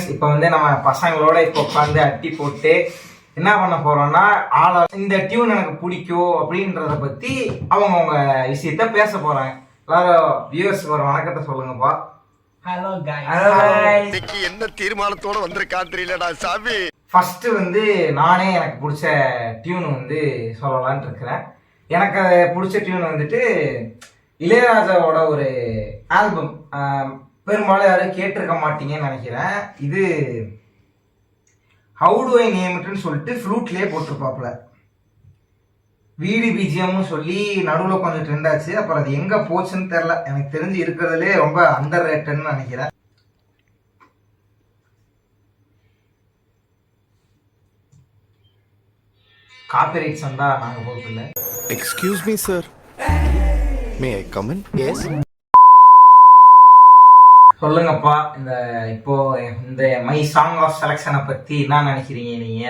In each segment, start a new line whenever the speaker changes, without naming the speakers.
Friends, இப்போ வந்து நம்ம பசங்களோட இப்போ உட்காந்து அட்டி போட்டு என்ன பண்ண போறோம்னா, இந்த டியூன் எனக்கு பிடிக்கும் அப்படின்றத பத்தி அவங்க விஷயத்த பேச போறாங்க. எல்லாரும் வியூவர்ஸ் ஒரு வணக்கத்தை சொல்லுங்கப்பா.
ஹலோ
இன்னைக்கு என்ன தீர்மானத்தோட வந்திருக்கா தெரியலடா சாமி.
ஃபர்ஸ்ட் வந்து நானே எனக்கு பிடிச்ச டியூன் வந்து சொல்லலான்ட்டு இருக்கிறேன். எனக்கு பிடிச்ச டியூன் வந்துட்டு இளையராஜாவோட ஒரு ஆல்பம், பெரும்பாலும் யாரும் கேட்டிருக்க மாட்டீங்கன்னு நினைக்கிறேன். இது ஹவு டு ஐ நேம் இட்னு சொல்லிட்டு ஃப்ளூட்லேயே போட்டிருப்பாப்புல. வீடு பிஜிஎம்னு சொல்லி நடுவில் கொஞ்சம் ட்ரெண்ட் ஆச்சு. அப்புறம் அது எங்கே போச்சுன்னு தெரில. எனக்கு தெரிஞ்சு இருக்கிறதுலே ரொம்ப அண்டர் ரேட்டட்னு நினைக்கிறேன். காப்பிரைட்ஸ் வந்தா நாங்கள் போகல.
Excuse me sir, may I come in? Yes.
சொல்லுங்கப்பா, இந்த மை சாங் ஆஃப் செலக்ஷனை பத்தி என்ன நினைக்கிறீங்க நீங்க?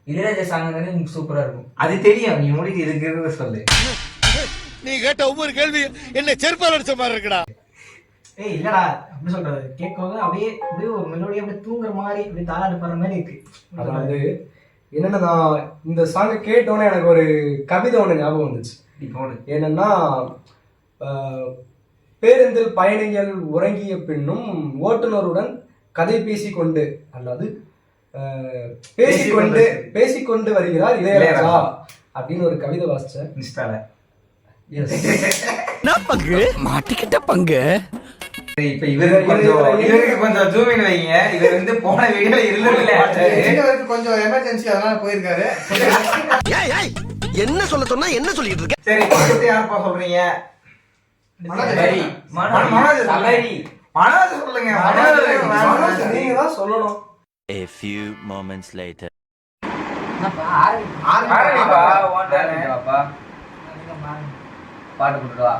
இளையராஜா சாங் வந்து சூப்பரா இருக்கும்.
அது தெரியும், நீ முடிக்கு இருக்கிறது சொல்லு.
நீ கேட்ட ஒவ்வொரு கேள்வி என்ன செருப்பால் அடிச்ச மாதிரி இருக்குடா.
ஏய் இல்லடா, அப்படி சொல்றது கேட்கவே அப்படியே அப்படியே ஒரு மெலோடியா அப்படியே தூங்குற மாதிரி அப்படியே தாளாட்டு போற மாதிரி இருக்கு.
அதாவது என்னன்னா, நான் இந்த சாங்கை கேட்டோன்னே எனக்கு ஒரு கவிதை ஒன்று ஞாபகம் வந்துச்சு. என்னன்னா, பேருந்தில் பயணிகள் உறங்கிய பின்னும் ஓட்டுநருடன் கதை பேசிக்கொண்டு, அல்லது பேசிக்கொண்டு வருகிறார் இளையராஜா அப்படின்னு ஒரு கவிதை வாசிச்சேன் இன்ஸ்டால.
பங்கு மாட்டிக்கிட்ட பங்கு.
இப்ப இவருக்கு கொஞ்சம் ஜூம் இன் வைங்க. இவர் வந்து போன வீடியோல இருந்தது
கொஞ்சம் எமர்ஜென்சி, அதனால போயிருக்காரு.
என்ன சொல்ல சொன்னா என்ன சொல்லிட்டு இருக்க?
சரி, பக்கத்து யாருப்பா சொல்றீங்க? மனோஜ் சொல்லுங்க.
நீங்க தான் சொல்லணும்.
A few moments later.
பாட்டு போட்டுட்டு வா.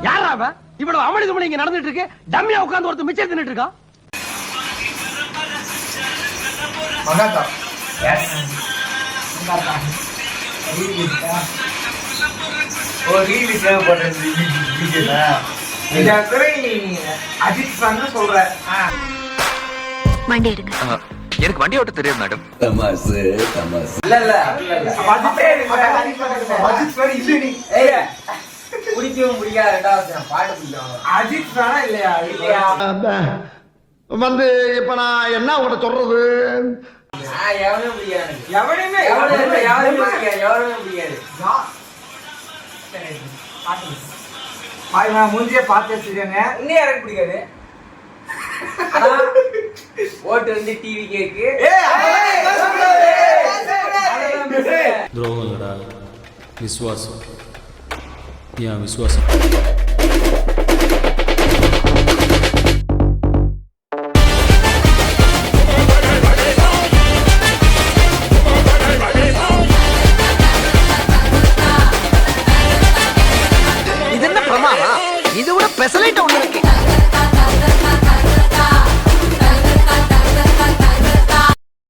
யாரா அவன்? இவ்வளவு அமளிதுமளி இங்க நடந்துட்டு இருக்கு. டம்மியா உட்கார்ந்து ஒருத்தர் மிச்சம் தின்னுட்டு இருக்கான்.
மகாதா
அஜித் சாங் சொல்ற.
மண்டே எடுங்க.
எனக்கு வண்டி ஓட்ட தெரியும் மேடம்.
இல்ல அஜித் சார் இல்ல. நீ
பிடிக்கவும் பிடிக்காது. ரெண்டாவது பாட்டு பிடிக்கும்.
அஜித் சாரா இல்லையா?
வந்து இப்ப நான் என்ன உங்கள்கிட்ட சொல்றது?
எவனும் பிடிக்காது.
எவனையுமே
பிடிக்காது.
மூஞ்சிய பார்த்து வச்சிருக்காங்க.
இன்னும் யாருக்கு பிடிக்காது? ஓட்டு வந்து டிவி கேக்கு.
துரோகம்டா விசுவாசம். ஏன் விசுவாசம்?
இது என்ன பிரமாதம்? இது விட பெசலைட்